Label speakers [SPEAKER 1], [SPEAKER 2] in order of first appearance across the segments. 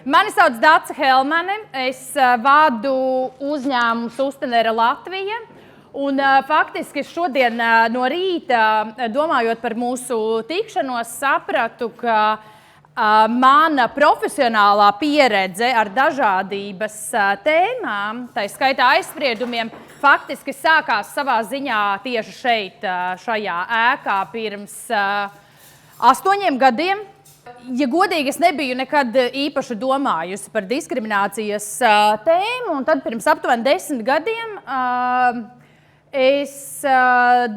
[SPEAKER 1] Mani sauc Dace Helmane, es vadu uzņēmumu Sustenera Latvija. Un faktiski šodien no rīta, domājot par mūsu tikšanos, sapratu, ka mana profesionālā pieredze ar dažādības tēmām, tā skaitā aizspriedumiem, faktiski sākās savā ziņā tieši šeit, šajā ēkā pirms 8 gadiem. Ja godīgi, es nebiju nekad īpaši domājusi par diskriminācijas tēmu, un tad pirms aptuveni 10 gadiem es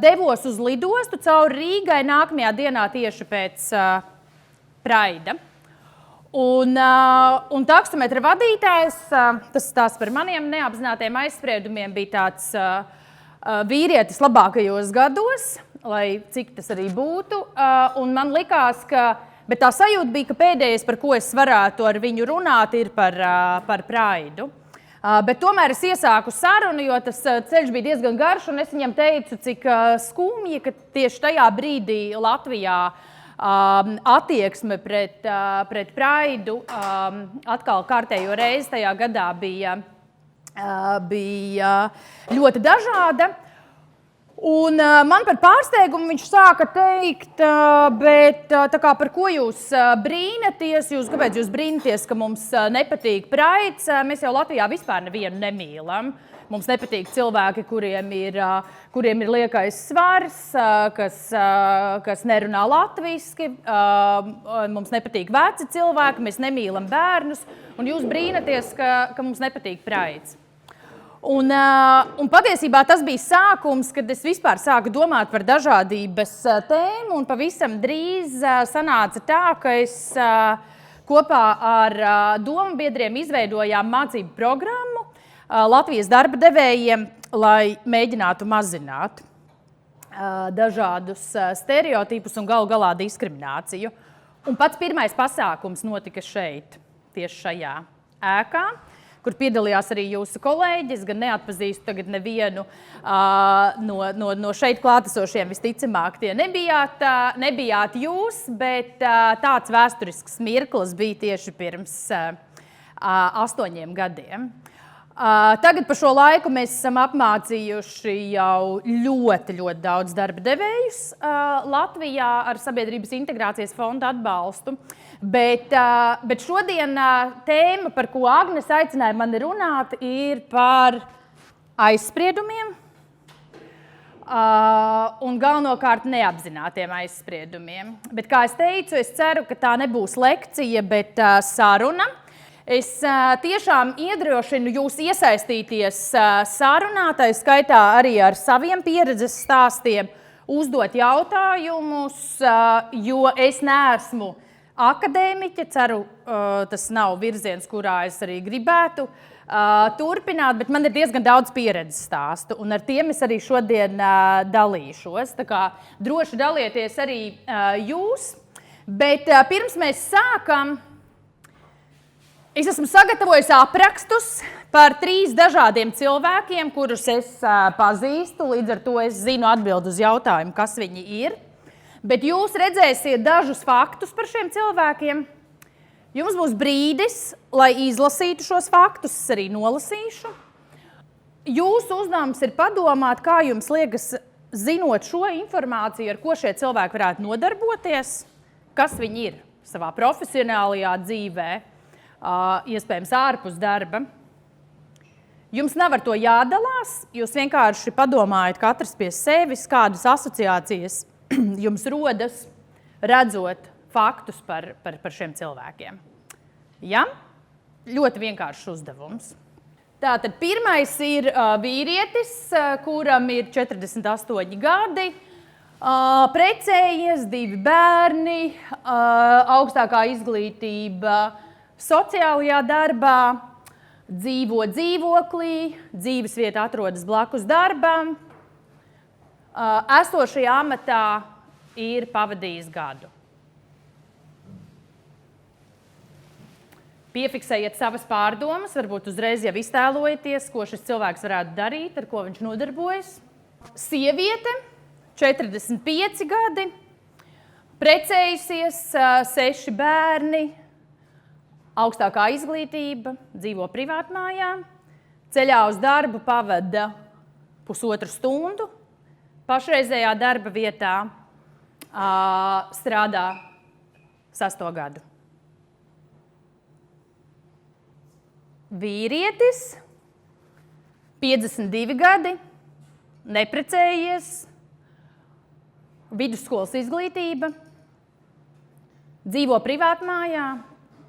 [SPEAKER 1] devos uz lidostu cauri Rīgai nākamajā dienā tieši pēc Praida. Un taksometra vadītājs, tas stāsts par maniem neapzinātiem aizspriedumiem, bija tāds vīrietis labākajos gados, lai cik tas arī būtu, un man likās, bet tā sajūta bija, ka pēdējais, par ko es varētu ar viņu runāt, ir par Praidu. Bet tomēr es iesāku sarunu, jo tas ceļš bija diezgan garš, un es viņam teicu, cik skumji, ka tieši tajā brīdī Latvijā attieksme pret Praidu atkal kārtējo reizi tajā gadā bija ļoti dažāda. Un man par pārsteigumu viņš sāka teikt, bet tā kā par ko jūs brīnaties, kāpēc jūs brīnaties, ka mums nepatīk Praids, mēs jau Latvijā vispār nevienu nemīlam. Mums nepatīk cilvēki, kuriem ir liekais svars, kas nerunā latviski, mums nepatīk veci cilvēki, mēs nemīlam bērnus, un jūs brīnaties, ka mums nepatīk Praids. Un patiesībā tas bija sākums, kad es vispār sāku domāt par dažādības tēmu, un pavisam drīz sanāca tā, ka es kopā ar domabiedriem izveidojām mācību programmu Latvijas darba devējiem, lai mēģinātu mazināt dažādus stereotipus un galu galā diskrimināciju. Un pats pirmais pasākums notika šeit, tieši šajā ēkā, kur piedalījās arī jūsu kolēģi. Es gan neatpazīstu tagad nevienu no šeit klātesošiem, visticamāk tie nebijāt jūs, bet tāds vēsturisks mirklis bija tieši pirms 8 gadiem. Tagad pa šo laiku mēs esam apmācījuši jau ļoti daudz darba devējus Latvijā ar Sabiedrības integrācijas fonda atbalstu. Bet šodien tēma, par ko Agnes aicināja mani runāt, ir par aizspriedumiem un galvenokārt neapzinātiem aizspriedumiem. Bet, kā es teicu, es ceru, ka tā nebūs lekcija, bet saruna. Es tiešām iedrošinu jūs iesaistīties sarunā, tā skaitā arī ar saviem pieredzes stāstiem, uzdot jautājumus, jo es neesmu akadēmiķe, ceru, tas nav virziens, kurā es arī gribētu turpināt, bet man ir diezgan daudz pieredzes stāstu, un ar tiem es arī šodien dalīšos. Tā kā droši dalieties arī jūs, bet pirms mēs sākam, es esmu sagatavojis aprakstus par 3 dažādiem cilvēkiem, kurus es pazīstu, līdz ar to es zinu atbildi uz jautājumu, kas viņi ir. Bet jūs redzēsiet dažus faktus par šiem cilvēkiem. Jums būs brīdis, lai izlasītu šos faktus, es arī nolasīšu. Jūsu uzdevums ir padomāt, kā jums liekas, zinot šo informāciju, ar ko šie cilvēki varētu nodarboties, kas viņi ir savā profesionālajā dzīvē, iespējams ārpus darba. Jums nav ar to jādalās, jūs vienkārši padomājat katrs pie sevis, kādas asociācijas jums rodas, redzot faktus par šiem cilvēkiem. Ja? Ļoti vienkāršs uzdevums. Tātad pirmais ir vīrietis, kuram ir 48 gadi, precējies, 2 bērni, augstākā izglītība sociālajā darbā, dzīvo dzīvoklī, dzīvesvieta atrodas blakus darbam, esošajā amatā ir pavadījis gadu. Piefiksējiet savas pārdomas, varbūt uzreiz jau iztēlojieties, ko šis cilvēks varētu darīt, ar ko viņš nodarbojas. Sieviete, 45 gadi, precējusies, 6 bērni, augstākā izglītība, dzīvo privātmājā, ceļā uz darbu pavada 1,5 stundu, pašreizējā darba vietā strādā 6. gadu. Vīrietis, 52 gadi, neprecējies, vidusskolas izglītība, dzīvo privātmājā,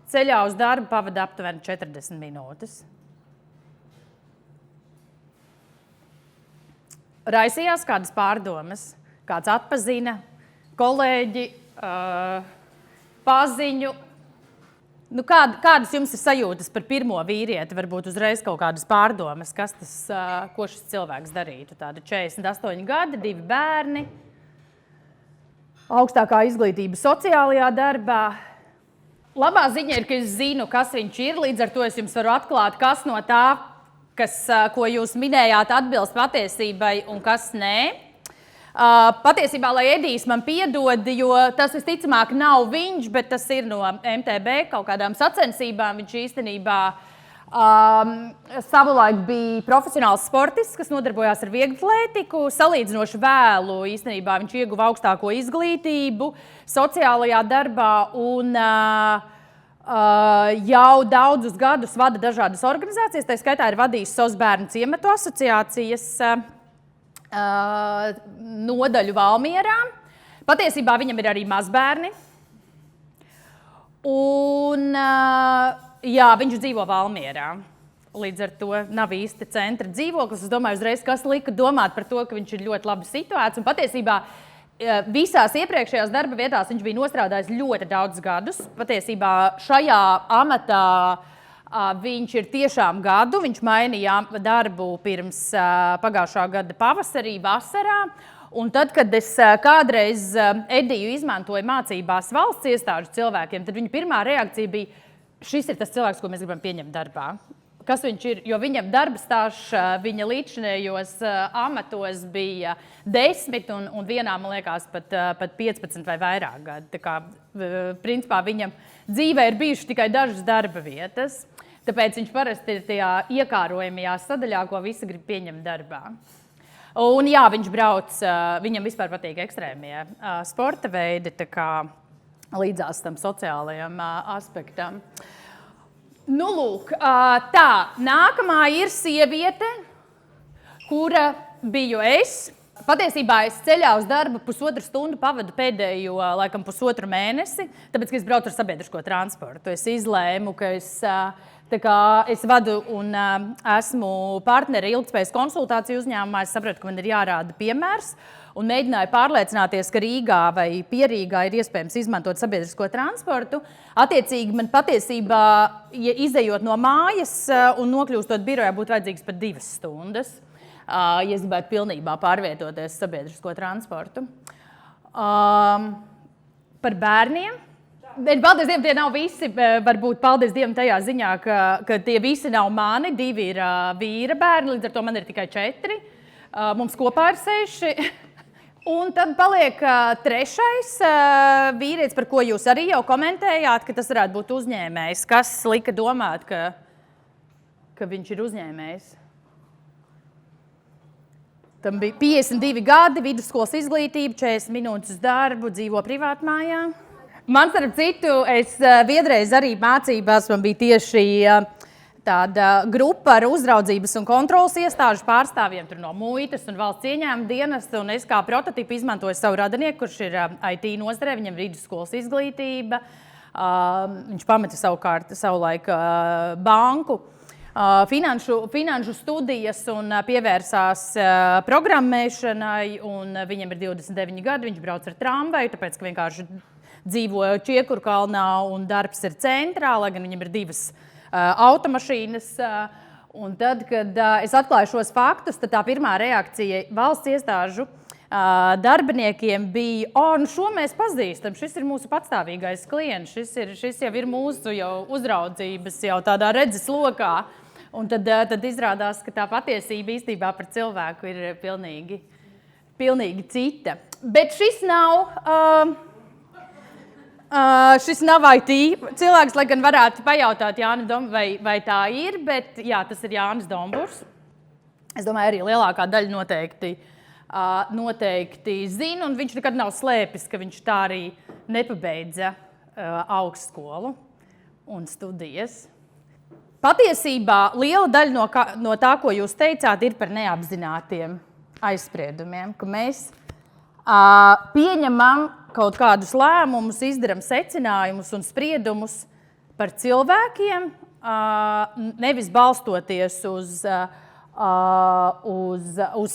[SPEAKER 1] ceļā uz darbu pavada aptuveni 40 minūtes. Raisījās kādas pārdomas, kāds atpazina, kolēģi, paziņu. Nu, kādas jums ir sajūtas par pirmo vīrieti? Varbūt uzreiz kaut kādas pārdomas, ko šis cilvēks darītu. Tāda 48 gadi, 2 bērni, augstākā izglītība sociālajā darbā. Labā ziņa ir, ka es zinu, kas viņš ir, līdz ar to es jums varu atklāt, kas no tā, ko jūs minējāt, atbilst patiesībai un kas nē. Patiesībā, lai Edijs man piedod, jo tas visticamāk nav viņš, bet tas ir no MTB kaut kādām sacensībām. Viņš īstenībā savulaik bija profesionāls sportists, kas nodarbojās ar vieglatlētiku. Salīdzinoši vēlu īstenībā viņš ieguva augstāko izglītību sociālajā darbā un jau daudzus gadus vada dažādas organizācijas. Tā skaitā ir vadījis SOS bērnu ciematu asociācijas nodaļu Valmierā. Patiesībā viņam ir arī mazbērni. Un jā, viņš dzīvo Valmierā. Līdz ar to nav īsti centra dzīvoklis. Es domāju uzreiz, kas lika domāt par to, ka viņš ir ļoti labi situēts. Un patiesībā visās iepriekšējās darba vietās viņš bija nostrādājis ļoti daudz gadus. Patiesībā šajā amatā viņš ir tiešām gadu. Viņš mainīja darbu pirms pagājušā gada pavasarī, vasarā. Un tad, kad es kādreiz Ediju izmantoju mācībās valsts iestāžu cilvēkiem, tad viņa pirmā reakcija bija, šis ir tas cilvēks, ko mēs gribam pieņemt darbā. Kas viņš ir, jo viņam darba stāsts viņa līdzinējos amatos bija 10 un vienā, man liekas, pat 15 vai vairāk gadi. Tā kā, principā, viņam dzīvē ir bijuši tikai dažas darba vietas, tāpēc viņš parasti ir tajā iekārojamajā sadaļā, ko visi grib pieņemt darbā. Un jā, viņš brauc, viņam vispār patīk ekstrēmie sporta veidi, tā kā līdzās tam sociālajam aspektam. Nu, lūk, tā, nākamā ir sieviete, kura biju es. Patiesībā es ceļā uz darbu 1,5 stundu pavadu pēdējo, laikam, 1,5 mēnesi, tāpēc, ka es braucu ar sabiedrisko transportu. Es izlēmu, ka es vadu un esmu partneri ilgtspējas konsultāciju uzņēmumā. Es sapratu, ka man ir jārāda piemērs. Un mēģināju pārliecināties, ka Rīgā vai Pierīgā ir iespējams izmantot sabiedrisko transportu. Attiecīgi, man patiesībā, ja izejot no mājas un nokļūstot birojā, būtu vajadzīgs pat 2 stundas, ja es gribētu pilnībā pārvietoties sabiedrisko transportu. Par bērniem. Paldies Dievam, tie nav visi, varbūt paldies Dievam tajā ziņā, ka tie visi nav mani, 2 ir vīra bērni, līdz ar to man ir tikai 4. Mums kopā ir 6. Un tad paliek 3. vīrietis, par ko jūs arī jau komentējāt, ka tas varētu būt uzņēmējs. Kas lika domāt, ka viņš ir uzņēmējs? Tam bija 52 gadi, vidusskolas izglītība, 40 minūtes uz darbu, dzīvo privātmājā. Man, starp citu, es vienreiz arī mācībās, man bija tieši tāda grupa ar uzraudzības un kontrolas iestāžu pārstāvjiem no muitas un valsts ieņēmuma dienesta, un es kā prototipu izmantoju savu radinieku, kurš ir IT nozarē, viņam ir vidusskolas izglītība. Viņš pameta savulaik banku, finanšu studijas un pievērsās programmēšanai, un viņam ir 29 gadi, viņš brauc ar tramvaju, tāpēc, ka vienkārši dzīvo Čiekurkalnā un darbs ir centrā, lai gan viņam ir 2 automašīnas. Un tad, kad es atklāju šos faktus, tad tā pirmā reakcija valsts iestāžu darbiniekiem bija, nu šo mēs pazīstam, šis ir mūsu patstāvīgais klients, šis jau ir mūsu jau uzraudzības jau tādā redzes lokā. Un tad izrādās, ka tā patiesība īstenībā par cilvēku ir pilnīgi cita. Bet šis nav Šis nav IT. Cilvēks, lai gan varētu pajautāt Jānis Domburs, vai tā ir, bet jā, tas ir Jānis Domburs. Es domāju, arī lielākā daļa noteikti zina, un viņš nekad nav slēpis, ka viņš tā arī nepabeidza augstskolu un studijas. Patiesībā liela daļa no tā, ko jūs teicāt, ir par neapzinātiem aizspriedumiem, ka mēs pieņemam kaut kādus lēmumus, izdaram secinājumus un spriedumus par cilvēkiem, nevis balstoties uz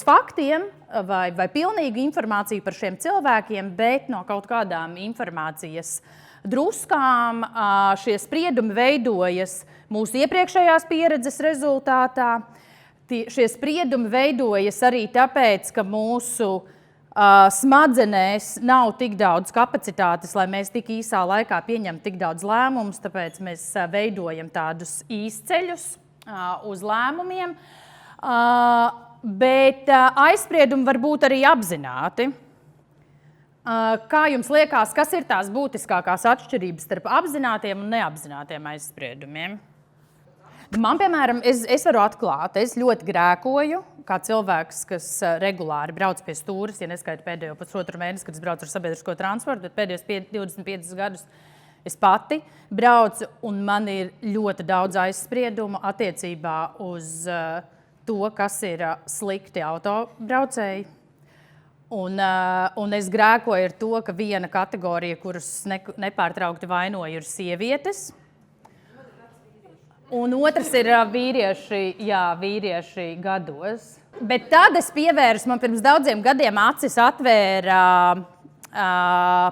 [SPEAKER 1] faktiem vai pilnīgu informāciju par šiem cilvēkiem, bet no kaut kādām informācijas druskām. Šie spriedumi veidojas mūsu iepriekšējās pieredzes rezultātā. Šie spriedumi veidojas arī tāpēc, ka mūsu smadzenēs nav tik daudz kapacitātes, lai mēs tik īsā laikā pieņemtu tik daudz lēmumus, tāpēc mēs veidojam tādus īsceļus uz lēmumiem. Bet aizspriedumi var būt arī apzināti. Kā jums liekas, kas ir tās būtiskākās atšķirības starp apzinātiem un neapzinātiem aizspriedumiem? Man, piemēram, es varu atklāt, es ļoti grēkoju, kā cilvēks, kas regulāri brauc pie stūres, ja neskaita pēdējo pusotru mēnesi, kad es braucu ar sabiedrisko transportu, bet pēdējos 25 gadus es pati braucu, un man ir ļoti daudz aizspriedumu attiecībā uz to, kas ir slikti autobraucēji. Un es grēkoju ar to, ka viena kategorija, kuras nepārtraukti vainoju, ir sievietes. Un otrs ir vīrieši gados. Bet tad es pievērsu, man pirms daudziem gadiem acis atvēra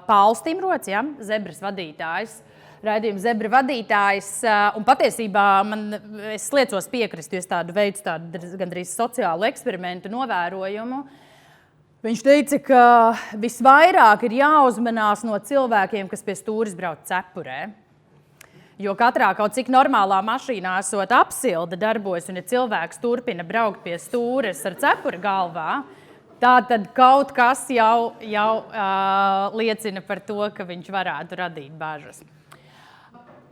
[SPEAKER 1] Pauls Timrots, Zebras vadītājs. Raidījuma Zebra vadītājs, un patiesībā es liecos piekrist, jo es veicu tādu gandrīz sociālu eksperimentu novērojumu. Viņš teica, ka visvairāk ir jāuzmanās no cilvēkiem, kas pie stūres brauc cepurē. Jo katrā kaut cik normālā mašīnā esot apsilde darbojas, un ja cilvēks turpina braukt pie stūres ar cepuri galvā, tad kaut kas jau liecina par to, ka viņš varētu radīt bažas.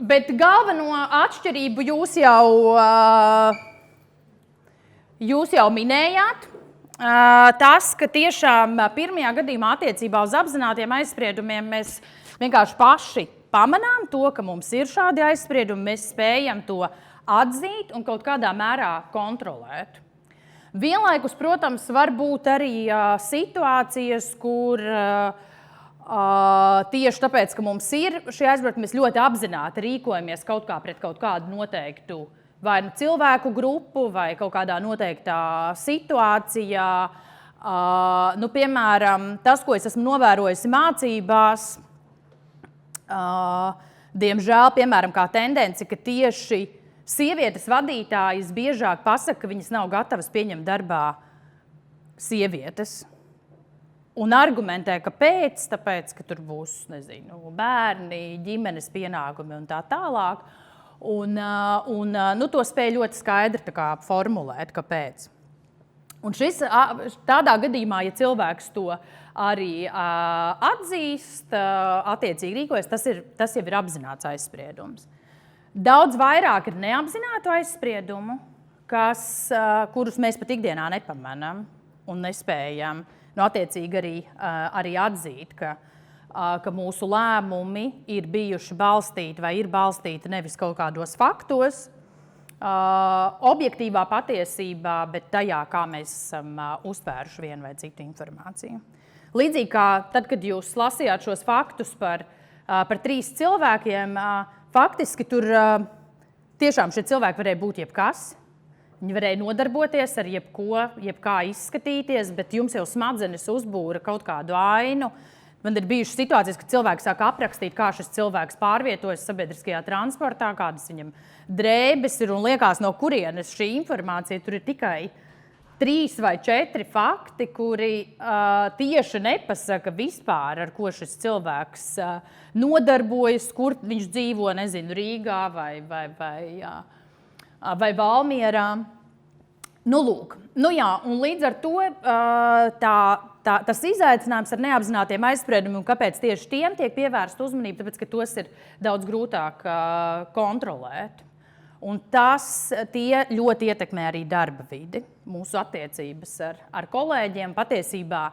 [SPEAKER 1] Bet galveno atšķirību jūs jau minējāt. Tas, ka tiešām pirmajā gadījumā attiecībā uz apzinātiem aizspriedumiem mēs vienkārši paši pamanām to, ka mums ir šādi aizspriedumi, mēs spējam to atzīt un kaut kādā mērā kontrolēt. Vienlaikus, protams, var būt arī situācijas, kur tieši tāpēc, ka mums ir šie aizspriedumi, mēs ļoti apzināti rīkojamies kaut kā pret kaut kādu noteiktu vai cilvēku grupu, vai kaut kādā noteiktā situācijā. Piemēram, tas, ko es esmu novērojusi mācībās, diemžēl, piemēram, kā tendenci, ka tieši sievietes vadītājas biežāk pasaka, ka viņas nav gatavas pieņemt darbā sievietes. Un argumentē, kāpēc, tāpēc, ka tur būs, bērni, ģimenes pienākumi un tā tālāk. To spēja ļoti skaidri formulēt, kāpēc. Un tādā gadījumā, ja cilvēks to arī atzīst, attiecīgi rīkojas, tas jau ir apzināts aizspriedums. Daudz vairāk ir neapzinātu aizspriedumu, kurus mēs pat ikdienā nepamanām un nespējam attiecīgi arī atzīt, ka mūsu lēmumi ir bijuši balstīti vai ir balstīti nevis kaut kādos faktos, objektīvā patiesībā, bet tajā, kā mēs esam uztvēruši vienu vai citu informāciju. Līdzīgi kā tad, kad jūs lasījāt šos faktus par 3 cilvēkiem, faktiski tur tiešām šie cilvēki varēja būt jebkas. Viņi varēja nodarboties ar jebkā izskatīties, bet jums jau smadzenes uzbūra kaut kādu ainu. Man ir bijušas situācijas, kad cilvēks sāk aprakstīt, kā šis cilvēks pārvietojas sabiedriskajā transportā, kādas viņam drēbes ir, un liekas, no kurienes šī informācija. Tur ir tikai 3 vai 4 fakti, kuri tieši nepasaka vispār, ar ko šis cilvēks nodarbojas, kur viņš dzīvo, Rīgā vai Valmierā. Lūk, un līdz ar to tas izaicinājums ar neapzinātiem aizspriedumiem, un kāpēc tieši tiem tiek pievērsta uzmanība, tāpēc, ka tos ir daudz grūtāk kontrolēt. Un tie ļoti ietekmē arī darba vidi, mūsu attiecības ar kolēģiem. Patiesībā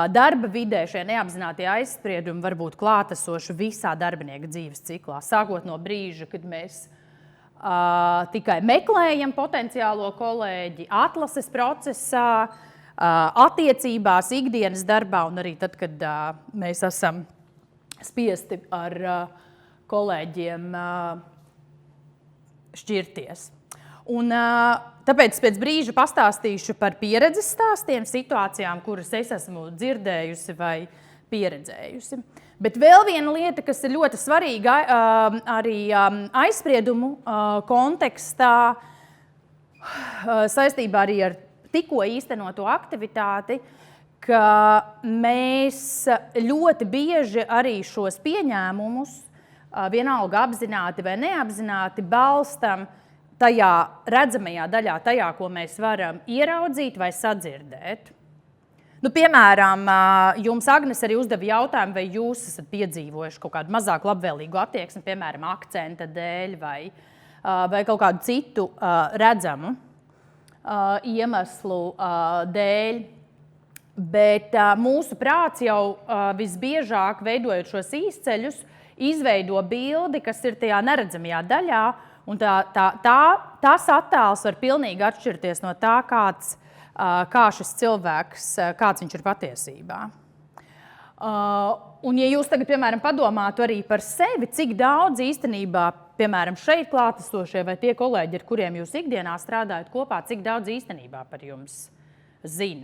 [SPEAKER 1] darba vidē šie neapzinātie aizspriedumi var būt klātesoši visā darbinieka dzīves ciklā, sākot no brīža, kad mēs tikai meklējam potenciālo kolēģi, atlases procesā, attiecībās, ikdienas darbā un arī tad, kad mēs esam spiesti ar kolēģiem šķirties. Un tāpēc pēc brīža pastāstīšu par pieredzes stāstiem, situācijām, kuras es esmu dzirdējusi vai pieredzējusi. Bet vēl viena lieta, kas ir ļoti svarīga arī aizspriedumu kontekstā, saistībā arī ar tikko īstenoto aktivitāti, ka mēs ļoti bieži arī šos pieņēmumus, vienalga apzināti vai neapzināti, balstam tajā redzamajā daļā, tajā, ko mēs varam ieraudzīt vai sadzirdēt. Piemēram, jums Agnes arī uzdeva jautājumu, vai jūs esat piedzīvojuši kaut kādu mazāk labvēlīgu attieksmi, piemēram, akcenta dēļ vai kaut kādu citu redzamu iemeslu dēļ. Bet mūsu prāts jau visbiežāk, veidojot šos īsceļus, izveido bildi, kas ir tajā neredzamajā daļā, un tas attēls var pilnīgi atšķirties no tā, kā šis cilvēks, kāds viņš ir patiesībā. Un ja jūs tagad, piemēram, padomātu arī par sevi, cik daudz īstenībā, piemēram, šeit klātesošie vai tie kolēģi, ar kuriem jūs ikdienā strādājat kopā, cik daudz īstenībā par jums zina.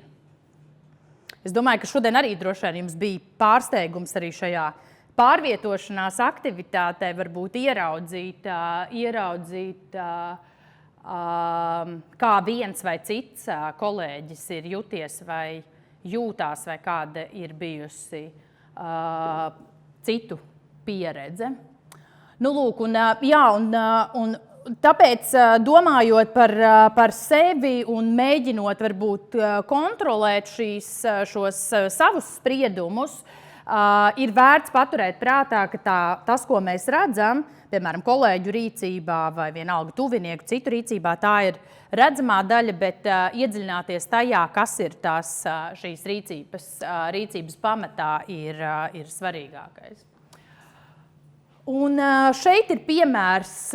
[SPEAKER 1] Es domāju, ka šodien arī droši vien jums bija pārsteigums arī šajā pārvietošanās aktivitātē, varbūt ieraudzīt kā viens vai cits kolēģis ir juties vai jūtās, vai kāda ir bijusi citu pieredze. Lūk, un tāpēc, domājot par sevi un mēģinot varbūt kontrolēt šos savus spriedumus, ir vērts paturēt prātā, ka tas, ko mēs redzam, piemēram, kolēģu rīcībā vai vienalga tuvinieku citu rīcībā, tā ir redzamā daļa, bet iedziļināties tajā, kas ir šīs rīcības pamatā, ir svarīgākais. Un šeit ir piemērs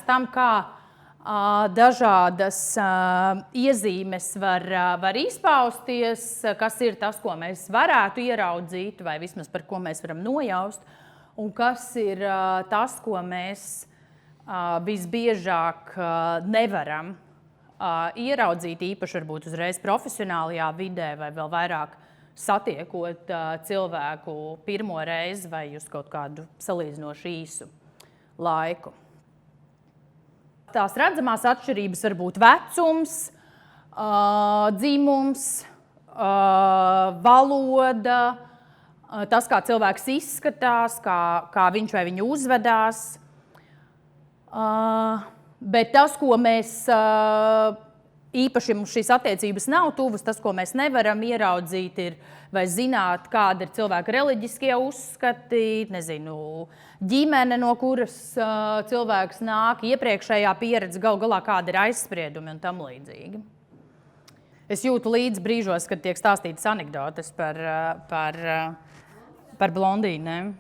[SPEAKER 1] tam, kā dažādas iezīmes var izpausties, kas ir tas, ko mēs varētu ieraudzīt, vai vismaz par ko mēs varam nojaust, un kas ir tas, ko mēs visbiežāk nevaram ieraudzīt, īpaši varbūt uzreiz profesionālajā vidē vai vēl vairāk satiekot cilvēku pirmo reizi vai uz kaut kādu salīdzinoši īsu laiku. Tās redzamās atšķirības var būt vecums, dzimums, valoda, tas, kā cilvēks izskatās, kā viņš vai viņa uzvedās. Bet tas, ko mēs, īpaši mums šīs attiecības nav tuvas, tas, ko mēs nevaram ieraudzīt, ir vai zināt, kāda ir cilvēka reliģiskie uzskati, ģimene, no kuras cilvēks nāk, iepriekšējā pieredze, gal galā kāda ir aizspriedumi un tam līdzīgi. Es jūtu līdz brīžos, kad tiek stāstītas anekdotes par blondīnēm.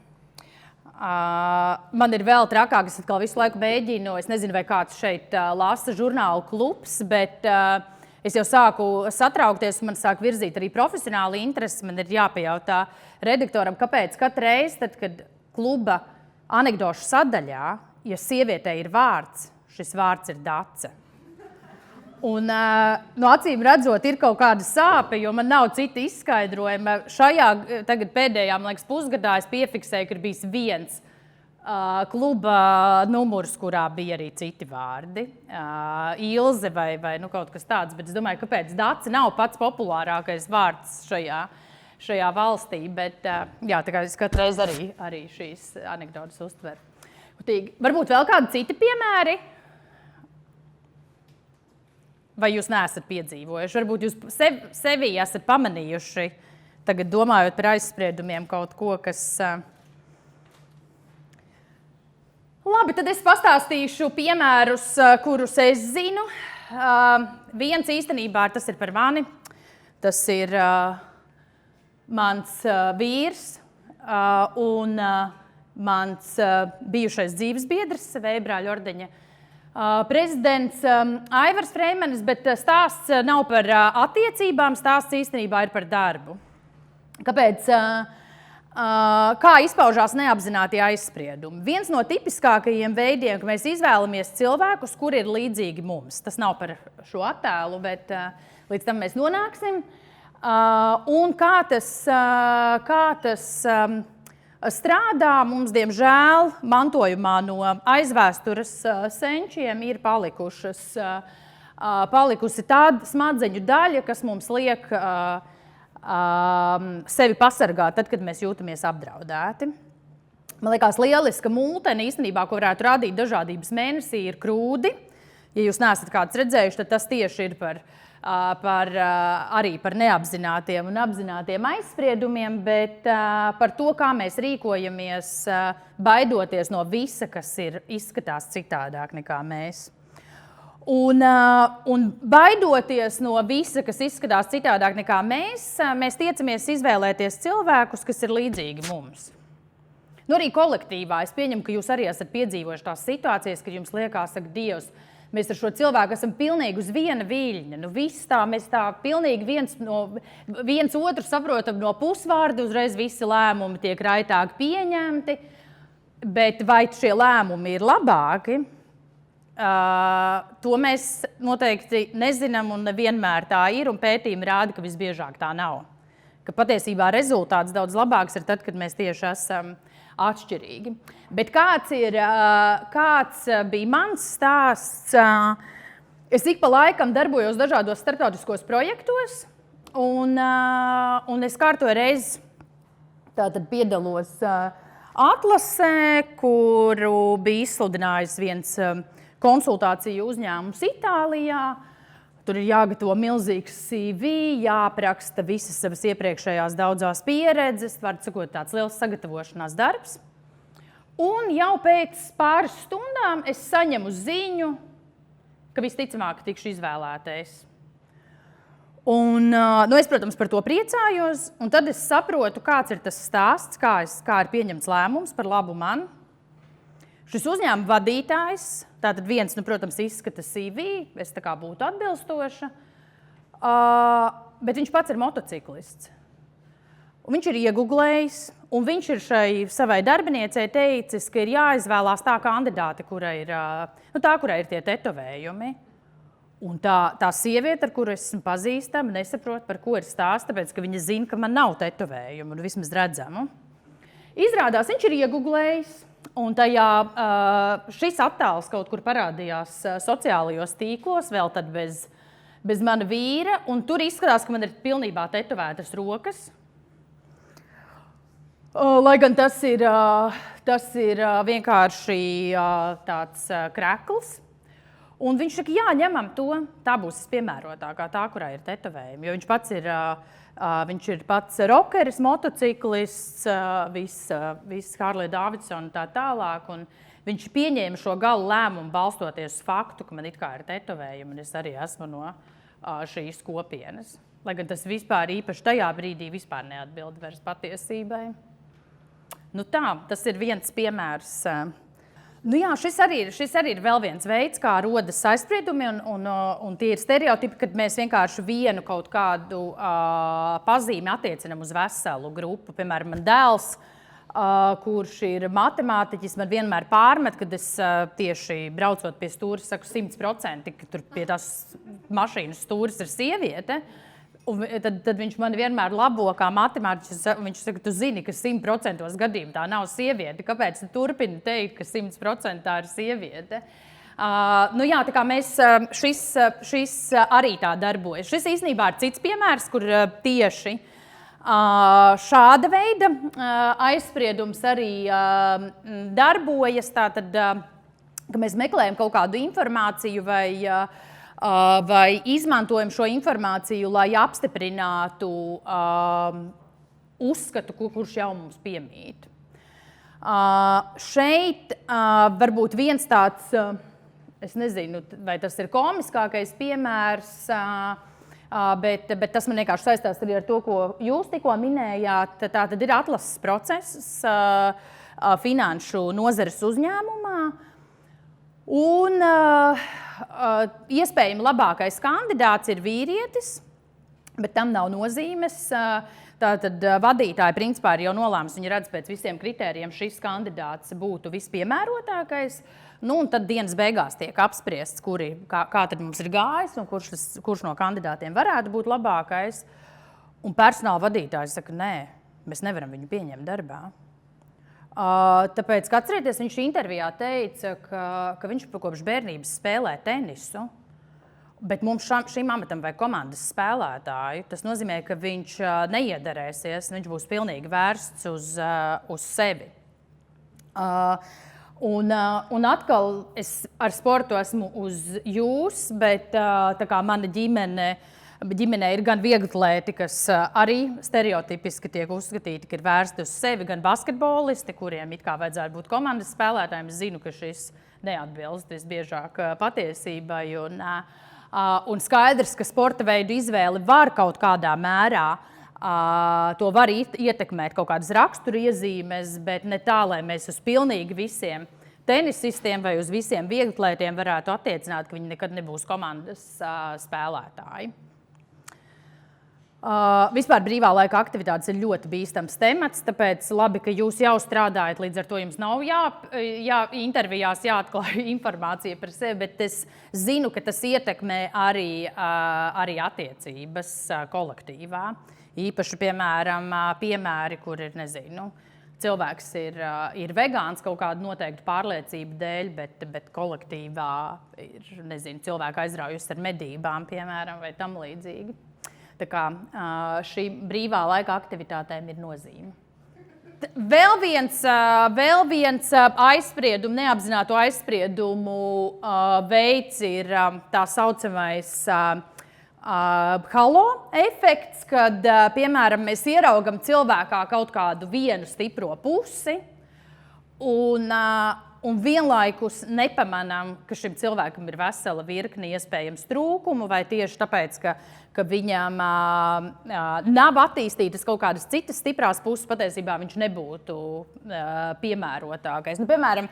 [SPEAKER 1] Man ir vēl trakāk, es atkal visu laiku mēģinu, es nezinu, vai kāds šeit lasa žurnālu klubs, bet es jau sāku satraukties, man sāk virzīt arī profesionāli interesi. Man ir jāpajautā redaktoram, kāpēc katru reizi, tad, kad kluba anekdošu sadaļā, ja sievietei ir vārds, šis vārds ir Dace. Un no acīm redzot, ir kaut kāda sāpe, jo man nav cita izskaidrojuma. Šajā tagad pēdējā, man liekas, pusgadā es piefiksēju, ka ir bijis viens kluba numurs, kurā bija arī citi vārdi. Ilze vai kaut kas tāds, bet es domāju, kāpēc Dace nav pats populārākais vārds šajā valstī, bet jā, tā kā es katru reizi arī šīs anekdotas uztveru. Varbūt vēl kādi citi piemēri? vai jūs neesat piedzīvojuši? Varbūt jūs sevi esat pamanījuši, tagad domājot par aizspriedumiem kaut ko, kas... Labi, tad es pastāstīšu piemērus, kurus es zinu. Viens īstenībā tas ir par mani. Tas ir mans vīrs un mans bijušais dzīvesbiedrs, Vējbrāļu ordeņa prezidents Aivars Freimanis, bet stāsts nav par attiecībām, stāsts īstenībā ir par darbu. Kāpēc? Kā izpaužās neapzinātie aizspriedumi. Viens no tipiskākajiem veidiem, ka mēs izvēlamies cilvēkus, kuri ir līdzīgi mums. Tas nav par šo attēlu, bet līdz tam mēs nonāksim. Un kā tas strādā, mums, diemžēl, mantojumā no aizvēstures senčiem ir palikusi tāda smadzeņu daļa, kas mums liek sevi pasargāt, tad, kad mēs jūtamies apdraudēti. Man liekas lieliska mūtene īstenībā, ko varētu rādīt dažādības mēnesī, ir krūdi. Ja jūs neesat kāds redzējuši, tad tas tieši ir arī par neapzinātiem un apzinātiem aizspriedumiem, bet par to, kā mēs rīkojamies, baidoties no visa, kas izskatās citādāk nekā mēs. Un baidoties no visa, kas izskatās citādāk nekā mēs tiecamies izvēlēties cilvēkus, kas ir līdzīgi mums. Nu, arī kolektīvā. Es pieņemu, ka jūs arī esat piedzīvojuši tās situācijas, kad jums liekas, ka Dievs, mēs ar šo cilvēku esam pilnīgi uz viena viļņa. Nu, mēs tā pilnīgi viens otru saprotam no pusvārda, uzreiz visi lēmumi tiek raitāk pieņemti, bet vai šie lēmumi ir labāki? To mēs noteikti nezinām un nevienmēr tā ir, un pētījumi rāda, ka visbiežāk tā nav. Ka patiesībā rezultāts daudz labāks ir tad, kad mēs tieši esam atšķirīgi. Bet kāds bija mans stāsts? Es ik pa laikam darbojos dažādos starptautiskos projektos, un es kārtoju reizi tātad piedalos atlasē, kuru bija izsludinājis viens konsultāciju uzņēmums Itālijā. Tur ir jāgatavo milzīgs CV, jāapraksta visas savas iepriekšējās daudzās pieredzes, var sakot, tāds liels sagatavošanās darbs. Un jau pēc pāris stundām es saņemu ziņu, ka visticamāk tikšu izvēlētais. Un, es, protams, par to priecājos, un tad es saprotu, kāds ir tas stāsts, kā ir pieņemts lēmums par labu man. Šis uzņēmuma vadītājs, tātad viens, protams, izskata CV, es tā kā būtu atbilstoša, bet viņš pats ir motociklists. Un viņš ir ieguglējis, un viņš ir savai darbiniecei teicis, ka ir jāizvēlās tā kandidāte, kurai ir tie tetovējumi. Un tā sieviete, ar kuru esmu pazīstama, nesaprot, par ko ir stāsts, tāpēc, ka viņa zina, ka man nav tetovējumu, un vismaz redzamu. Izrādās, viņš ir ieguglējis. Un šis attēls kaut kur parādījās sociālajos tīklos, vēl tad bez mana vīra, un tur izskatās, ka man ir pilnībā tetovētas rokas. Lai gan tas ir vienkārši tāds krekls. Un viņš saka, jā, ņemam to, tā būs piemērotākā, tā, kurā ir tetovējumi, jo viņš ir pats rokeris, motociklists, viss Harley Davidson un tā tālāk, un viņš pieņēma šo galu lēmumu balstoties uz faktu, ka man it kā ir tetovējumi, un es arī esmu no šīs kopienas. Lai gan tas vispār īpaši tajā brīdī vispār neatbild vairs patiesībai. Nu tā, tas ir viens piemērs. Nu jā, šis arī ir vēl viens veids, kā rodas aizspriedumi, un tie ir stereotipi, kad mēs vienkārši vienu kaut kādu pazīmi attiecinam uz veselu grupu. Piemēram, man dēls, kurš ir matemātiķis, man vienmēr pārmet, kad es tieši braucot pie stūres saku 100%, ka tur pie tās mašīnas stūres ir sieviete. Un tad viņš man vienmēr labo kā matemātiķis. Viņš saka, tu zini, ka 100% gadījumu tā nav sieviete. Kāpēc tu turpini teikt, ka 100% tā ir sieviete? Nu jā, tā kā šis arī tā darbojas. Šis īstenībā ir cits piemērs, kur tieši šāda veida aizspriedums arī darbojas. Tātad, ka mēs meklējam kaut kādu informāciju vai vai izmantojam šo informāciju, lai apstiprinātu uzskatu, kurš jau mums piemīt. Šeit varbūt viens tāds, es nezinu, vai tas ir komiskākais piemērs, bet tas man vienkārši saistās arī ar to, ko jūs tikko minējāt. Tā tad ir atlases process finanšu nozares uzņēmumā. Un iespējami labākais kandidāts ir vīrietis, bet tam nav nozīmes. Tātad vadītāji principā ir jau nolēmis, viņi redz pēc visiem kritērijiem, šis kandidāts būtu vispiemērotākais. Un tad dienas beigās tiek apspriests, kā tad mums ir gājis un kurš no kandidātiem varētu būt labākais. Un personāla vadītājs saka, nē, mēs nevaram viņu pieņemt darbā. Tāpēc, atcerieties, viņš intervijā teica, ka viņš kopš bērnības spēlē tenisu, bet mums šim amatam vajag komandas spēlētāju. Tas nozīmē, ka viņš neiederēsies, viņš būs pilnīgi vērsts uz sevi. Un atkal es ar sportu esmu uz jūs, bet tā kā mana ģimenē ir gan vieglatlēti, kas arī stereotipiski tiek uzskatīti, ka ir vērsti uz sevi, gan basketbolisti, kuriem it kā vajadzētu būt komandas spēlētājiem. Es zinu, ka šis neatbilst visbiežāk patiesībai. Un skaidrs, ka sporta veidu izvēle var kaut kādā mērā, to var ietekmēt kaut kādas raksturiezīmes, bet ne tā, lai mēs uz pilnīgi visiem tenisistiem vai uz visiem vieglatlētiem varētu attiecināt, ka viņi nekad nebūs komandas spēlētāji. Vispār brīvā laika aktivitātes ir ļoti bīstams temats, tāpēc labi, ka jūs jau strādājat, līdz ar to jums nav intervijās jāatklāj informācija par sevi, bet es zinu, ka tas ietekmē arī attiecības kolektīvā. Īpaši, piemēram, piemēri, kur ir, nezinu, cilvēks ir vegāns kaut kādu noteiktu pārliecību dēļ, bet kolektīvā ir, nezinu, cilvēku aizraujusi ar medībām, piemēram, vai tam līdzīgi. Tā kā šī brīvā laika aktivitātēm ir nozīme. Vēl viens neapzinātu aizspriedumu veids ir tā saucamais halo efekts, kad, piemēram, mēs ieraugam cilvēkā kaut kādu vienu stipro pusi un vienlaikus nepamanām, ka šim cilvēkam ir vesela virkne iespējams trūkumu, vai tieši tāpēc, ka viņam nav attīstītas kaut kādas citas stiprās puses, patiesībā viņš nebūtu piemērotākais. Piemēram,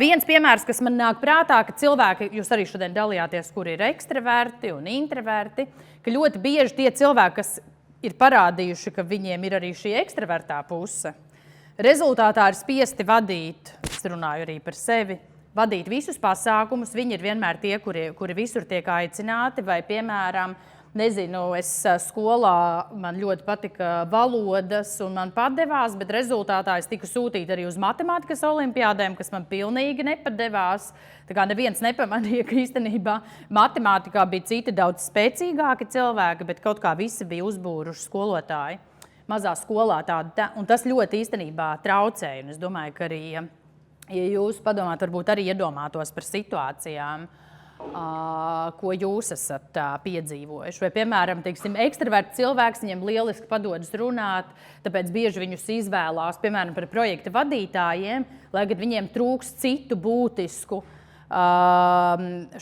[SPEAKER 1] viens piemērs, kas man nāk prātā, ka cilvēki, jūs arī šodien dalījāties, kuri ir ekstraverti un introverti, ka ļoti bieži tie cilvēki, kas ir parādījuši, ka viņiem ir arī šī ekstravertā puse, rezultātā ir spiesti vadīt, es runāju arī par sevi, vadīt visus pasākumus. Viņi ir vienmēr tie, kuri visur tiek aicināti, vai, piemēram, nezinu, es skolā, man ļoti patika valodas un man padevās, bet rezultātā es tiku sūtīta arī uz matemātikas olimpiādēm, kas man pilnīgi nepadevās. Tā kā neviens nepamanīja, ka īstenībā matemātikā bija citi daudz spēcīgāki cilvēki, bet kaut kā visi bija uzbūruši skolotāji. Mazā skolā tāda, un tas ļoti īstenībā traucēja. Un es domāju, ka arī, ja jūs padomāt, varbūt arī iedomātos par situācijām, ko jūs esat piedzīvojuši. Vai, piemēram, ekstraverts cilvēks, viņiem lieliski padodas runāt, tāpēc bieži viņus izvēlās, piemēram, par projekta vadītājiem, lai gan viņiem trūks citu būtisku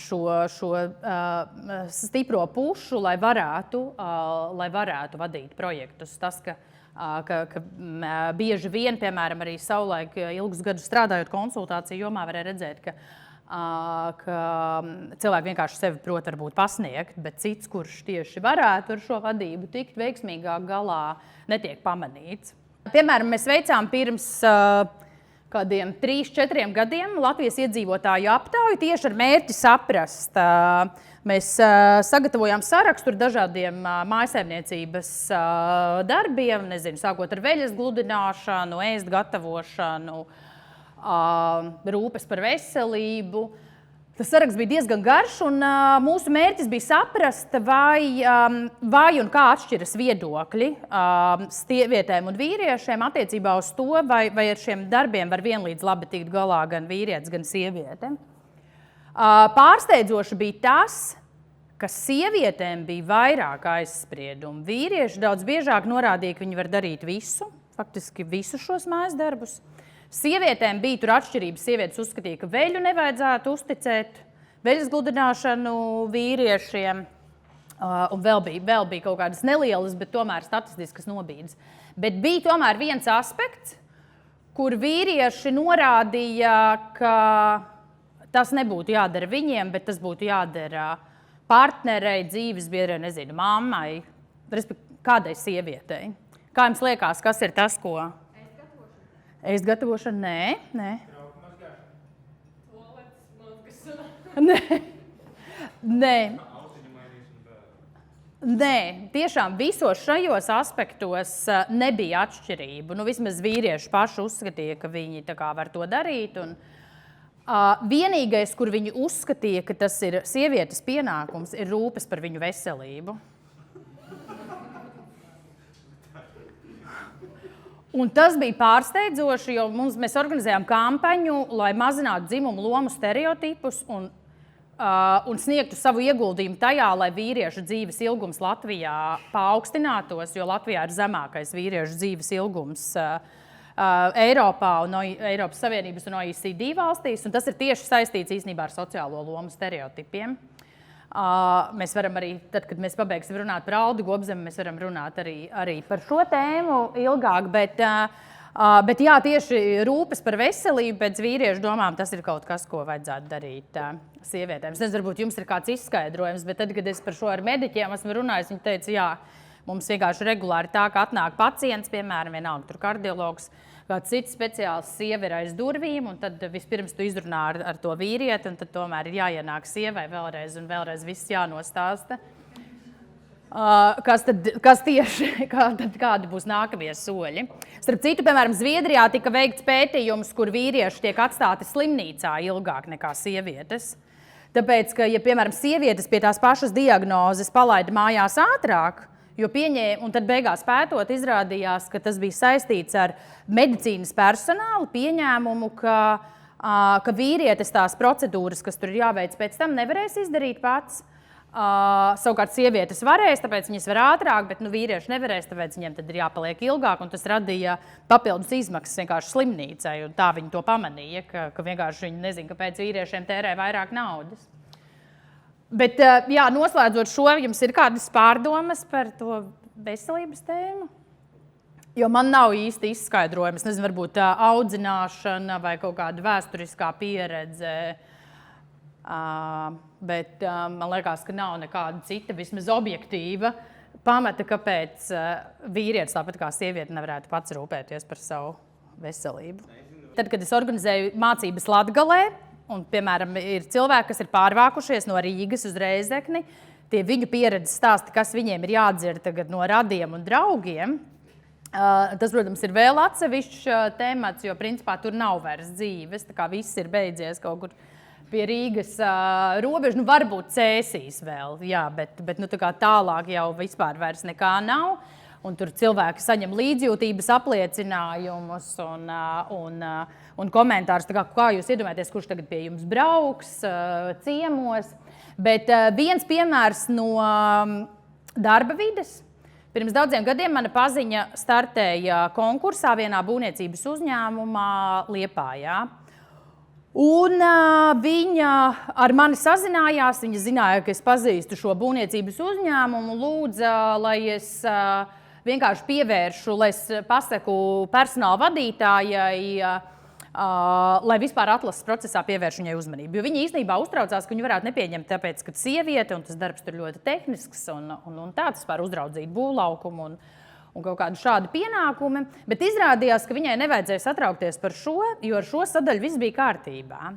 [SPEAKER 1] šo stipro pušu, lai varētu vadīt projektus. Tas, ka bieži vien, piemēram, arī savulaik ilgus gadus strādājot konsultāciju jomā, varēja redzēt, ka cilvēki vienkārši sevi prot varbūt pasniegt, bet cits, kurš tieši varētu ar šo vadību tikt veiksmīgāk galā, netiek pamanīts. Piemēram, mēs veicām pirms kādiem 3-4 gadiem Latvijas iedzīvotāju aptauju tieši ar mērķi saprast. Mēs sagatavojām sarakstu ar dažādiem mājsaimniecības darbiem, nezinu, sākot ar veļas gludināšanu, ēst gatavošanu, rūpes par veselību. Tas saraksts bija diezgan garš, un mūsu mērķis bija saprast, vai un kā atšķiras viedokļi sievietēm un vīriešiem attiecībā uz to, vai ar šiem darbiem var vienlīdz labi tikt galā gan vīrietis, gan sieviete. Pārsteidzoši bija tas, ka sievietēm bija vairāk aizspriedumu. Vīrieši daudz biežāk norādīja, ka viņi var darīt visu, faktiski visus šos mājas darbus. Sievietēm bija tur atšķirības. Sievietes uzskatīja, ka veļu nevajadzētu uzticēt, veļas gludināšanu vīriešiem, un vēl bija kaut kādas nelielas, bet tomēr statistiskas nobīdes. Bet bija tomēr viens aspekts, kur vīrieši norādīja, ka tas nebūtu jādara viņiem, bet tas būtu jādara partnerei, dzīvesbiedrei, nezinu, mammai, kādai sievietei. Kā jums liekas, kas ir tas, ko? Ēst gatavošana? Nē. Nē, tiešām visos šajos aspektos nebija atšķirību. Vismaz vīrieši paši uzskatīja, ka viņi tā kā var to darīt. Un, vienīgais, kur viņi uzskatīja, ka tas ir sievietes pienākums, ir rūpes par viņu veselību. Un tas bija pārsteidzoši, jo mēs organizējām kampaņu, lai mazinātu dzimumu lomu stereotipus un sniegtu savu ieguldījumu tajā, lai vīriešu dzīves ilgums Latvijā paaugstinātos, jo Latvijā ir zemākais vīriešu dzīves ilgums Eiropā un Eiropas Savienības un OECD valstīs, un tas ir tieši saistīts īstenībā ar sociālo lomu stereotipiem. Mēs varam arī, tad, kad mēs pabeigsim runāt par Aldi Gobzemi, mēs varam runāt arī par šo tēmu ilgāk, bet jā, tieši rūpes par veselību pēc vīriešu domām, tas ir kaut kas, ko vajadzētu darīt sievietēm. Es nezinu, varbūt jums ir kāds izskaidrojums, bet tad, kad es par šo ar mediķiem esmu runājis, viņi teica, jā, mums vienkārši regulāri tā, ka atnāk pacients, piemēram, vienalga tur kardiologs, kāds cits speciāls sieva ir aiz durvīm, un tad vispirms tu izrunā ar to vīrieti, un tad tomēr ir jāienāk sievai vēlreiz, un vēlreiz viss jānostāsta. Kas tieši, kādi būs nākamie soļi. Starp citu, piemēram, Zviedrijā tika veikts pētījums, kur vīrieši tiek atstāti slimnīcā ilgāk nekā sievietes. Tāpēc, ka, ja, piemēram, sievietes pie tās pašas diagnozes palaida mājās ātrāk, jo pieņēma, un tad beigās pētot, izrādījās, ka tas bija saistīts ar medicīnas personālu pieņēmumu, ka vīrietis tās procedūras, kas tur ir jāveic pēc tam, nevarēs izdarīt pats. Savukārt sievietes varēs, tāpēc viņas var ātrāk, bet vīrieši nevarēs, tāpēc viņiem tad ir jāpaliek ilgāk, un tas radīja papildus izmaksas vienkārši slimnīcai, un tā viņi to pamanīja, ka vienkārši viņi nezina, kāpēc vīriešiem tērē vairāk naudas. Bet, jā, noslēdzot šo, jums ir kādas pārdomas par to veselības tēmu? Jo man nav īsti izskaidrojums, nezinu, varbūt audzināšana vai kaut kāda vēsturiskā pieredze, bet man liekas, ka nav nekāda cita, vismaz objektīva pamata, kāpēc vīrietis, tāpat kā sieviete, nevarētu pats rūpēties par savu veselību. Tad, kad es organizēju mācības Latgalē, un, piemēram, ir cilvēki, kas ir pārvākušies no Rīgas uz Rēzekni, tie viņu pieredzes stāsti, kas viņiem ir jādzird tagad no radiem un draugiem. Tas, protams, ir vēl atsevišķs temats, jo, principā, tur nav vairs dzīves, tā kā viss ir beidzies kaut kur pie Rīgas robežas, varbūt Cēsīs vēl, jā, bet tā kā tālāk jau vispār vairs nekā nav. Un tur cilvēki saņem līdzjūtības apliecinājumus un komentārus, kā jūs iedomājaties, kurš tagad pie jums brauks ciemos. Bet viens piemērs no darba vides. Pirms daudziem gadiem mana paziņa startēja konkursā vienā būvniecības uzņēmumā Liepājā. Un viņa ar mani sazinājās, viņa zināja, ka es pazīstu šo būvniecības uzņēmumu, lūdza, lai es vienkārši pievēršu, lai es pasaku personāla vadītājai, lai vispār atlases procesā pievērš viņai uzmanību. Jo viņi īstenībā uztraucās, ka viņi varētu nepieņemt, tāpēc, ka sieviete, un tas darbs tur ļoti tehnisks, un tāds vispār uzraudzīt būvlaukumu un kaut kādu šādu pienākumu. Bet izrādījās, ka viņai nevajadzēja satraukties par šo, jo ar šo sadaļu viss bija kārtībā.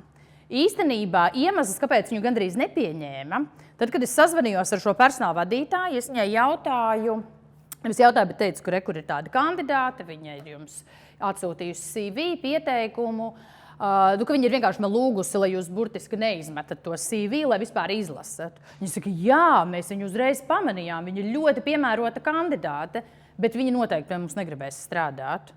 [SPEAKER 1] Īstenībā iemesls, kāpēc viņu gandrīz nepieņēma, tad, kad es sazvanījos ar šo personāla vadītāju, es viņai jautāju, bet teicu, kur ir tāda kandidāte, viņa ir jums atsūtījusi CV, pieteikumu, ka viņa ir vienkārši man lūgusi, lai jūs burtiski neizmetat to CV, lai vispār izlasat. Viņa saka, jā, mēs viņu uzreiz pamanījām, viņa ir ļoti piemērota kandidāte, bet viņa noteikti pie mums negribēs strādāt.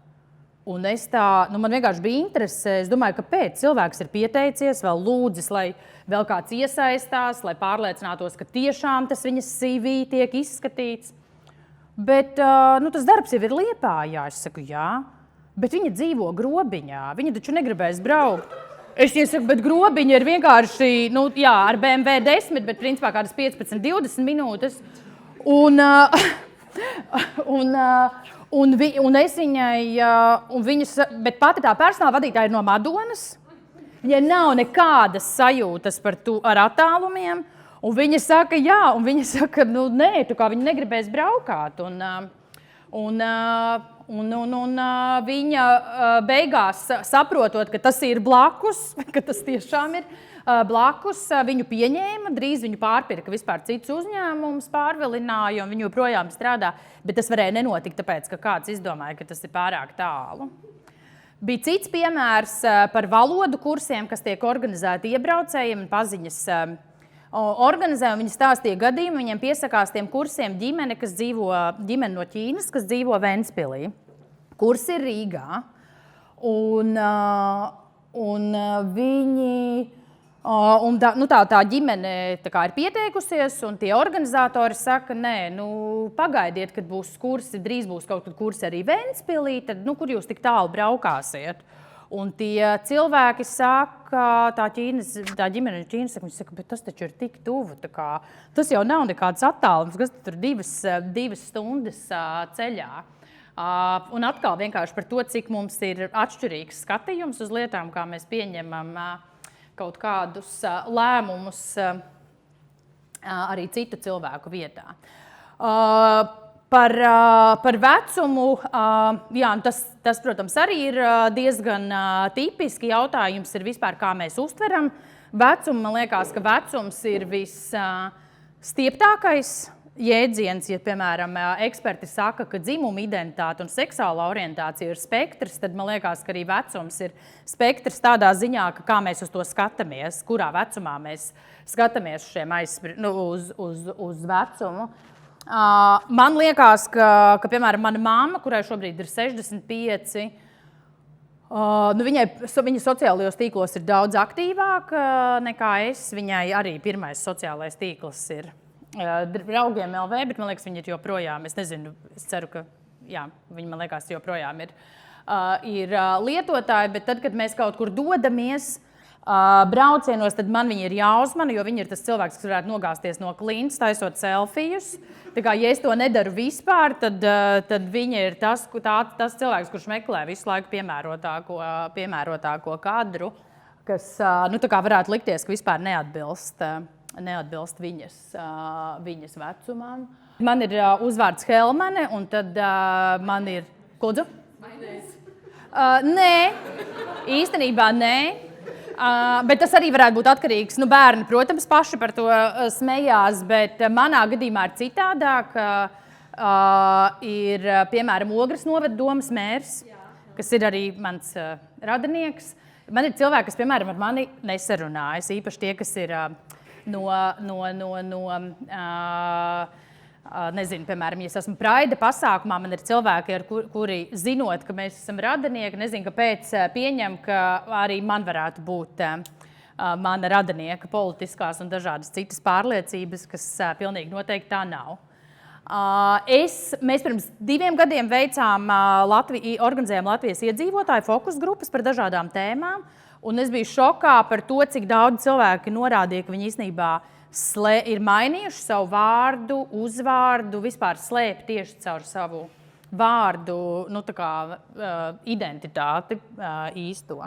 [SPEAKER 1] Un man vienkārši bija interese. Es domāju, kāpēc cilvēks ir pieteicies, vēl lūdzis, lai vēl kāds iesaistās, lai pārliecinātos, ka tiešām tas viņas CV tiek izskatīts. Bet tas darbs jau ir Liepājā. Es saku, jā, bet viņa dzīvo Grobiņā. Viņa taču negribēs braukt. Es viņai saku, bet Grobiņa ir vienkārši, ar BMW 10, bet principā kādas 15-20 minūtes. Un es viņai, bet pati tā personāla vadītāja ir no Madonas. Viņai nav nekādas sajūtas ar attālumiem. Un viņa saka, jā, un viņa saka, nē, tu kā viņa negribēs braukāt. Viņa beigās saprotot, ka tas ir blakus, ka tas tiešām ir blakus, viņu pieņēma, drīz viņu pārpirka vispār cits uzņēmums, pārvilināja, un viņu joprojām strādā. Bet tas varēja nenotikt, tāpēc, ka kāds izdomāja, ka tas ir pārāk tālu. Bija cits piemērs par valodu kursiem, kas tiek organizēti iebraucējiem un paziņas organizē, un viņi stāstīja gadījumu, viņiem piesakās tiem kursiem ģimene no Ķīnas, kas dzīvo Ventspilī. Kurs ir Rīgā. Un viņi... tā ģimene ir pieteikusies, un tie organizatori saka, nē, pagaidiet, kad būs kursi, drīz būs kaut kad kursi arī Ventspilī, tad kur jūs tik tālu braukāsiet? Un tie cilvēki saka, tā ģimene no Ķīnas saka, bet tas taču ir tik tuvu, tas jau nav nekāds attālums, kas tur divas stundas ceļā. Un atkal vienkārši par to, cik mums ir atšķirīgs skatījums uz lietām, kā mēs pieņemam kaut kādus lēmumus arī citu cilvēku vietā. Par vecumu, tas, protams, arī ir diezgan tipiski jautājums, ir vispār, kā mēs uztveram vecumu. Man liekas, ka vecums ir visstieptākais jēdziens, ja, piemēram, eksperti saka, ka dzimuma identitāte un seksuālā orientācija ir spektrs, tad man liekas, ka arī vecums ir spektrs tādā ziņā, ka kā mēs uz to skatāmies, kurā vecumā mēs skatāmies uz vecumu. Man liekas, ka piemēram, mana mamma, kurai šobrīd ir 65, viņa sociālajos tīklos ir daudz aktīvāka nekā es. Viņai arī pirmais sociālais tīkls ir Draugiem LV, bet man liekas, viņi ir joprojām, es nezinu, es ceru, ka jā, viņi man liekas joprojām ir lietotāji, bet tad, kad mēs kaut kur dodamies braucienos, tad man viņi ir jāuzmana, jo viņi ir tas cilvēks, kas varētu nogāzties no klints, taisot selfijus. Tā kā, ja es to nedaru vispār, tad viņi ir tas cilvēks, kurš meklē visu laiku piemērotāko kadru, kas varētu likties, ka vispār neatbilst viņas vecumam. Man ir uzvārds Helmane, un tad man ir... Kundzu? Nē, īstenībā nē. Bet tas arī varētu būt atkarīgs. Bērni, protams, paši par to smējās, bet manā gadījumā ir citādāk. Ir, piemēram, Ogres novada domas mērs, kas ir arī mans radinieks. Man ir cilvēki, kas, piemēram, ar mani nesarunājas, īpaši tie, kas ir... nezinu, piemēram, ja es esmu Praida pasākumā, man ir cilvēki, kuri zinot, ka mēs esam radinieki, nezinu, kāpēc pieņem, ka arī man varētu būt mana radinieka politiskās un dažādas citas pārliecības, kas pilnīgi noteikti tā nav. Mēs pirms 2 gadiem organizējām Latvijas iedzīvotāju fokus grupas par dažādām tēmām. Un es biju šokā par to, cik daudz cilvēki norādīja, ka viņi īstenībā ir mainījuši savu vārdu, uzvārdu, vispār slēp tieši caur savu vārdu, identitāti īsto.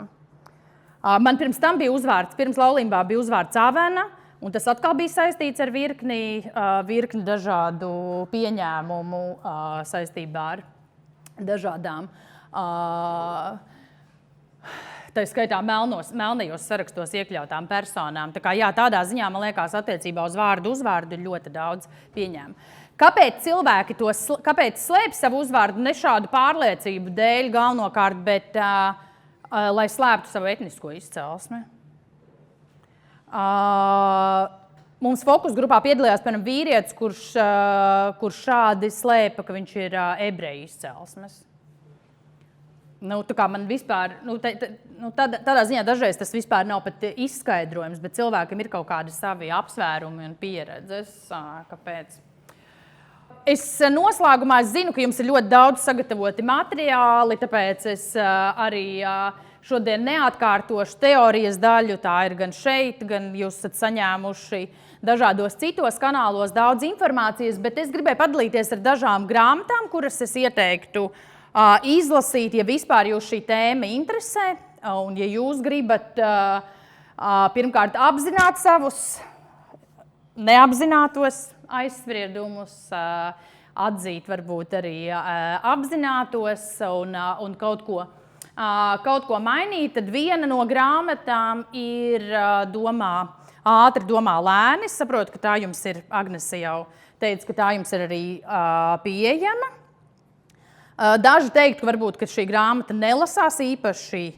[SPEAKER 1] Man pirms tam bija uzvārds, pirms laulībā bija uzvārds Avena, un tas atkal bija saistīts ar virkni dažādu pieņēmumu saistībā ar dažādām tā skaitā melnajos sarakstos iekļautām personām. Tā kā, jā, tādā ziņā, man liekas, attiecībā uz vārdu uzvārdu ir ļoti daudz pieņēmu. Kāpēc cilvēki kāpēc slēp savu uzvārdu ne šādu pārliecību dēļ galvenokārt, bet lai slēptu savu etnisko izcelsmi? Mums fokus grupā piedalījās, piemēram, vīrietis, kurš šādi slēpa, ka viņš ir ebreju izcelsmes. tā kā man vispār, tādā ziņā dažreiz tas vispār nav pat izskaidrojums, bet cilvēkiem ir kaut kādi savi apsvērumi un pieredzes, kāpēc. Es noslēgumā zinu, ka jums ir ļoti daudz sagatavoti materiāli, tāpēc es arī šodien neatkārtošu teorijas daļu. Tā ir gan šeit, gan jūs esat saņēmuši dažādos citos kanālos daudz informācijas, bet es gribēju padalīties ar dažām grāmatām, kuras es ieteiktu izlasīt, ja vispār jūs šī tēma interesē. Un ja jūs gribat pirmkārt apzināt savus neapzinātos aizspriedumus, atzīt varbūt arī apzinātos un kaut ko mainīt, tad viena no grāmatām ir Ātri domā lēni. Es saprotu, ka tā jums ir, Agnese jau teica, ka tā jums ir arī pieejama. Daži teikt, ka varbūt ka šī grāmata nelasās īpaši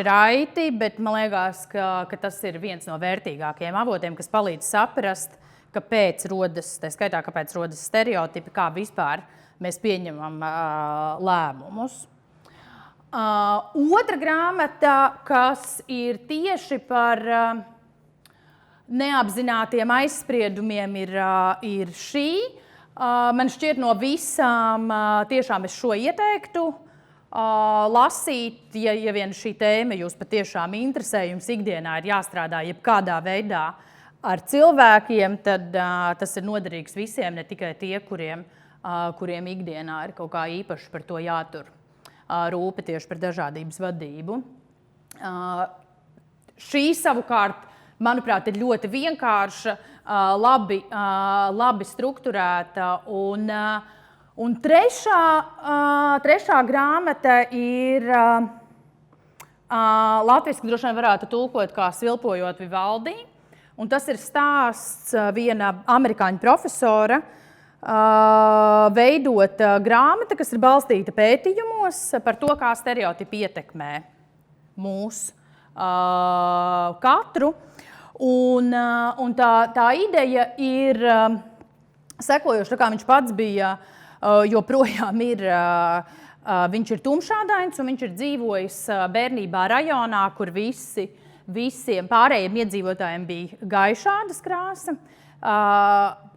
[SPEAKER 1] raiti, bet man liekas, ka tas ir viens no vērtīgākajiem avotiem, kas palīdz saprast, kāpēc rodas stereotipi, kā vispār mēs pieņemam lēmumus. Otra grāmata, kas ir tieši par neapzinātiem aizspriedumiem, ir šī. Man šķiet no visām, tiešām es šo ieteiktu lasīt, ja vien šī tēma jūs patiešām interesē, jums ikdienā ir jāstrādā jebkādā veidā ar cilvēkiem, tad tas ir noderīgs visiem, ne tikai tie, kuriem ikdienā ir kaut kā īpaši par to jātur rūpe tieši par dažādības vadību. Šī savukārt, manuprāt, ir ļoti vienkārša, labi strukturēta. Un trešā grāmata ir latviski droši vien varētu tulkot kā Svilpojot Vivaldi. Un tas ir stāsts viena amerikāņu profesora veidota grāmata, kas ir balstīta pētījumos par to, kā stereotipi ietekmē mūs katru. Un tā ideja ir sekojoša, tā kā viņš pats bija, joprojām ir, viņš ir tumšādains un viņš ir dzīvojis bērnībā rajonā, kur visiem pārējiem iedzīvotājiem bija gaišādas krāsa.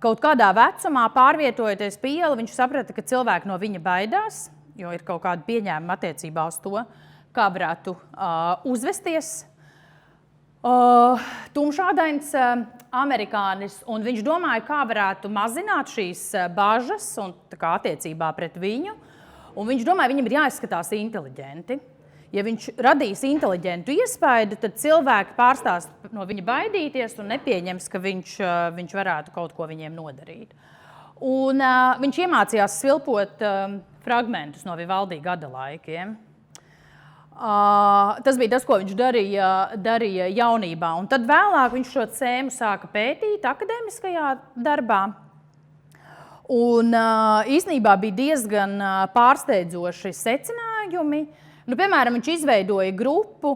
[SPEAKER 1] Kaut kādā vecumā pārvietojoties pa ielu, viņš saprata, ka cilvēki no viņa baidās, jo ir kaut kāda pieņēmuma attiecībā uz to, kā varētu uzvesties tumšādains amerikānis. Un viņš domāja, kā varētu mazināt šīs bažas un tā kā attiecībā pret viņu. Un viņš domāja, viņam ir jāizskatās inteliģenti. Ja viņš radīs inteliģentu iespaidu, tad cilvēki pārstās no viņa baidīties un nepieņems, ka viņš varētu kaut ko viņiem nodarīt. Un viņš iemācījās svilpot fragmentus no Vivaldi gada laikiem. Tas bija tas, ko viņš darīja jaunībā. Un tad vēlāk viņš šo tēmu sāka pētīt akadēmiskajā darbā. Un īstenībā bija diezgan pārsteidzoši secinājumi. Piemēram, viņš izveidoja grupu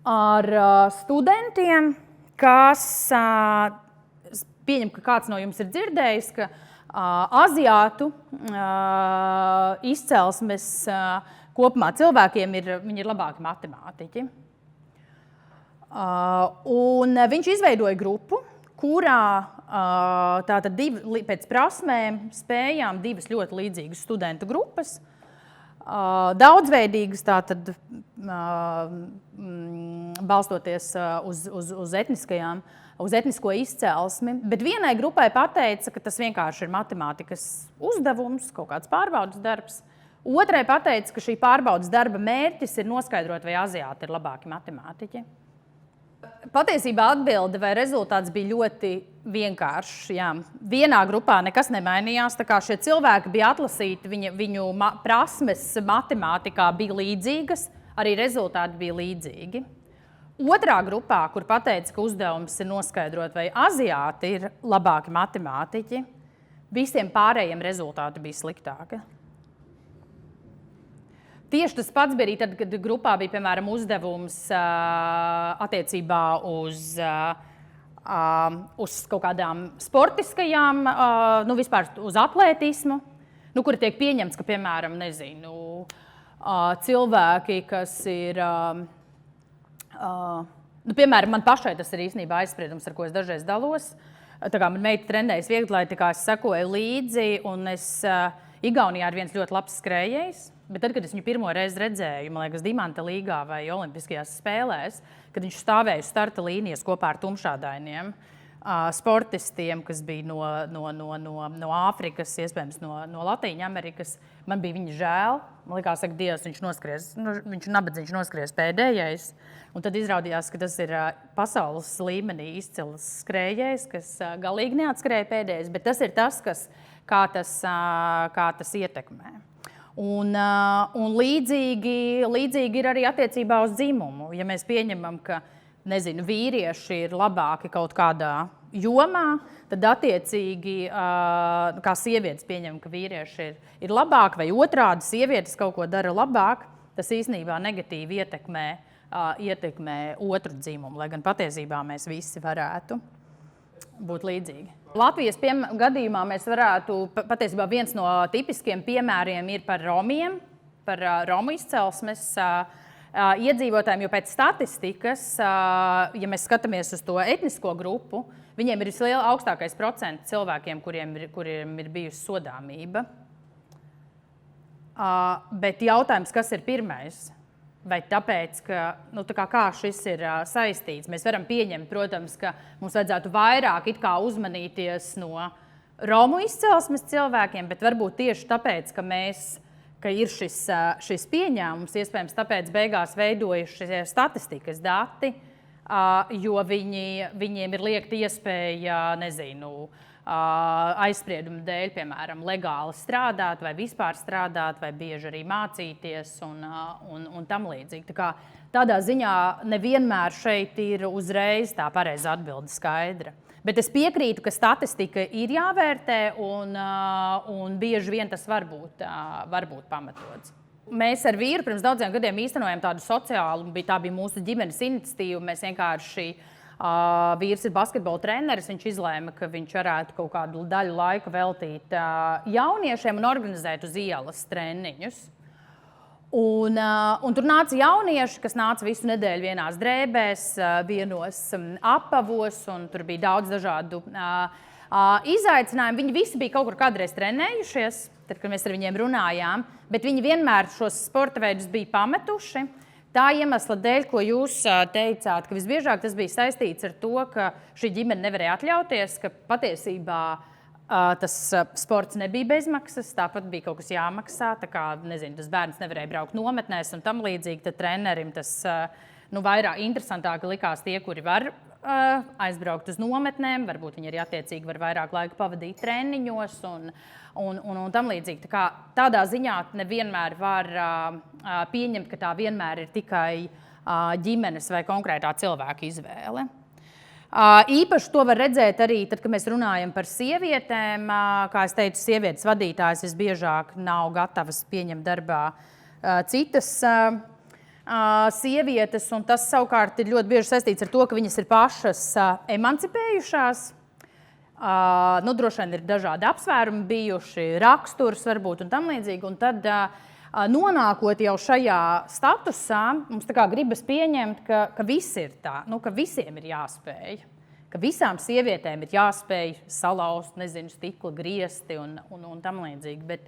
[SPEAKER 1] ar studentiem, kas, pieņem, ka kāds no jums ir dzirdējis, ka aziātu izcelsmes kopumā cilvēkiem viņi ir labāki matemātiķi. Un viņš izveidoja grupu, kurā tātad pēc prasmēm spējām divas ļoti līdzīgas studentu grupas, daudzveidīgas, tātad balstoties uz etnisko izcelsmi, bet vienai grupai pateica, ka tas vienkārši ir matemātikas uzdevums, kaut kāds pārbaudas darbs. Otrai pateica, ka šī pārbaudas darba mērķis ir noskaidrot, vai aziāti ir labāki matemātiķi. Patiesībā atbilde vai rezultāts bija ļoti vienkāršs. Jā. Vienā grupā nekas nemainījās, tā kā šie cilvēki bija atlasīti, viņu prasmes matemātikā bija līdzīgas, arī rezultāti bija līdzīgi. Otrā grupā, kur pateica, ka uzdevums ir noskaidrot, vai aziāti ir labāki matemātiķi, visiem pārējiem rezultāti bija sliktāki. Tieši tas pats bija arī tad, kad grupā bija, piemēram, uzdevums attiecībā uz kaut kādām sportiskajām, vispār uz atlētismu, kur tiek pieņemts, ka, piemēram, cilvēki, kas ir, piemēram, man pašai tas ir īstenībā aizspriedums, ar ko es dažreiz dalos. Tā kā man meita trenējas vieglatlētikā, es sekoju līdzi, un Igaunijā ir viens ļoti labs skrējējs, bet tad, kad es viņu pirmo reizi redzēju, man liekas, Dimanta līgā vai Olimpiskajās spēlēs, kad viņš stāvēja uz starta līnijas kopā ar tumšādainiem sportistiem, kas bija no Āfrikas, iespējams no Latīņa Amerikas, man bija viņa žēl. Man likās, ka Dievs, viņš nabadzīgs noskries pēdējais. Un tad izrādījās, ka tas ir pasaules līmenī izcils skrējējs, kas galīgi neatskrēja pēdējais, bet tas ir tas, kā tas ietekmē. Un līdzīgi ir arī attiecībā uz dzimumu. Ja mēs pieņemam, ka vīrieši ir labāki kaut kādā jomā, tad attiecīgi, kā sievietes pieņem, ka vīrieši ir labāki vai otrādi sievietes kaut ko dara labāk, tas īstenībā negatīvi ietekmē otru dzimumu, lai gan patiesībā mēs visi varētu būt līdzīgi. Latvijas gadījumā mēs varētu, patiesībā viens no tipiskiem piemēriem ir par romiem, par romu izcelsmes iedzīvotājiem, jo pēc statistikas, ja mēs skatāmies uz to etnisko grupu, viņiem ir augstākais procents cilvēkiem, kuriem ir bijusi sodāmība. Bet jautājums, kas ir pirmais? Vai tāpēc, ka kā šis ir saistīts? Mēs varam pieņemt, protams, ka mums vajadzētu vairāk uzmanīties no romu izcelsmes cilvēkiem, bet varbūt tieši tāpēc, ka ir šis pieņēmums, iespējams, tāpēc beigās veidojušies statistikas dati, jo viņiem ir liekta iespēja, aizspriedumu dēļ, piemēram, legāli strādāt vai vispār strādāt, vai bieži arī mācīties un tam līdzīgi. Tā kā tādā ziņā nevienmēr šeit ir uzreiz tā pareiza atbilde skaidra. Bet es piekrītu, ka statistika ir jāvērtē un bieži vien tas var būt pamatots. Mēs ar vīru pirms daudziem gadiem īstenojam tādu sociālu, tā bija mūsu ģimenes iniciatīva. Mēs vienkārši, vīrs ir basketbola treneris, viņš izlēma, ka viņš varētu kaut kādu daļu laika veltīt jauniešiem un organizēt uz ielas treniņus. Un tur nāca jaunieši, kas nāca visu nedēļu vienās drēbēs, vienos apavos, un tur bija daudz dažādu izaicinājumu. Viņi visi bija kaut kur kādreiz trenējušies, tad, kad mēs ar viņiem runājām, bet viņi vienmēr šos sporta veidus bija pametuši. Tā iemesla dēļ, ko jūs teicāt, ka visbiežāk tas bija saistīts ar to, ka šī ģimene nevarēja atļauties, ka patiesībā tas sports nebija bezmaksas, tāpat bija kaut kas jāmaksā, tā kā, tas bērns nevarēja braukt nometnēs un tam līdzīgi, tad trenerim tas vairāk interesantāk likās tie, kuri var aizbraukt uz nometnēm, varbūt viņi arī attiecīgi var vairāk laika pavadīt treniņos un tam līdzīgi. Tādā ziņā nevienmēr var pieņemt, ka tā vienmēr ir tikai ģimenes vai konkrētā cilvēka izvēle. Īpaši to var redzēt arī tad, kad mēs runājam par sievietēm. Kā es teicu, sievietes vadītājas visbiežāk nav gatavas pieņemt darbā citas sievietes, un tas savukārt ir ļoti bieži saistīts ar to, ka viņas ir pašas emancipējušās. Droši vien ir dažādi apsvērumi bijuši, raksturs varbūt un tam līdzīgi, un tad nonākot jau šajā statusā, mums tā kā gribas pieņemt, ka viss ir tā, ka visiem ir jāspēj, ka visām sievietēm ir jāspēj salauzt, stikla griesti un tam līdzīgi, bet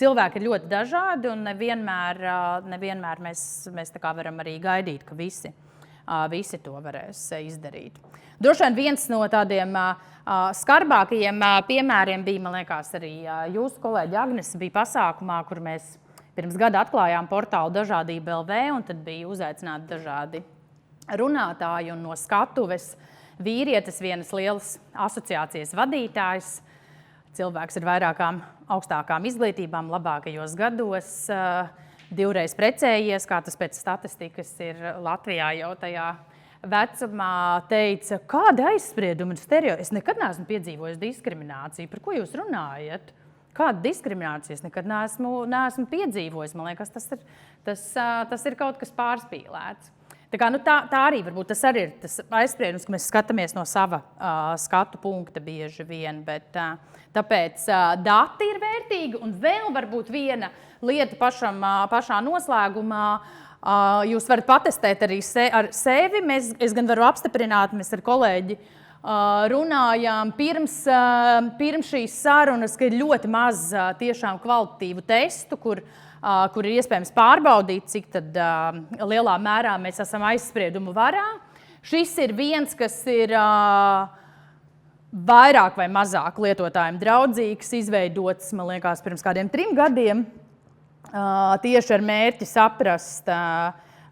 [SPEAKER 1] cilvēki ir ļoti dažādi un nevienmēr mēs tā kā varam arī gaidīt, ka visi to varēs izdarīt. Droši vien viens no tādiem skarbākajiem piemēriem bija, man liekas, arī jūsu kolēģi Agnes bija pasākumā, kur mēs pirms gada atklājām portālu Dažādība LV, un tad bija uzaicināti dažādi runātāji, un no skatuves vīrietis, vienas lielas asociācijas vadītājs, cilvēks ar vairākām augstākām izglītībām, labākajos gados, 2 reizes precējies, kā tas pēc statistikas ir Latvijā jau tajā vecumā, teica, kāda aizsprieduma un stereotipi. Es nekad neesmu piedzīvojis diskrimināciju. Par ko jūs runājat? Kāda diskriminācija? Es nekad neesmu piedzīvojis. Man liekas, tas ir kaut kas pārspīlēts. Tā kā, tā arī varbūt tas arī ir tas aizspriedums, ka mēs skatāmies no sava skatu punkta bieži vien, bet tāpēc dati ir vērtīgi, un vēl varbūt viena lieta pašā noslēgumā, jūs varat patestēt arī ar sevi, es gan varu apstiprināt, mēs ar kolēģi runājām pirms šīs sarunas, ka ir ļoti maz tiešām kvalitatīvu testu, kur ir iespējams pārbaudīt, cik tad lielā mērā mēs esam aizspriedumu varā. Šis ir viens, kas ir vairāk vai mazāk lietotājiem draudzīgs, izveidots, man liekas, pirms kādiem 3 gadiem, tieši ar mērķi saprast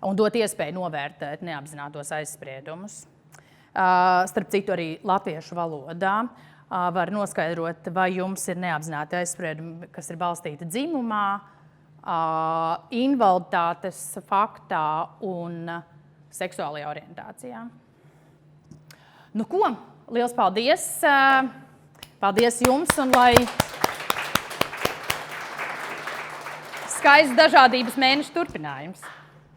[SPEAKER 1] un dot iespēju novērtēt neapzinātos aizspriedumus. Starp citu, arī latviešu valodā var noskaidrot, vai jums ir neapzināti aizspriedumi, kas ir balstīti dzimumā, invaliditātes faktā un seksuālajā orientācijā. Nu ko, liels paldies! Paldies jums un lai skaists dažādības mēneša turpinājums!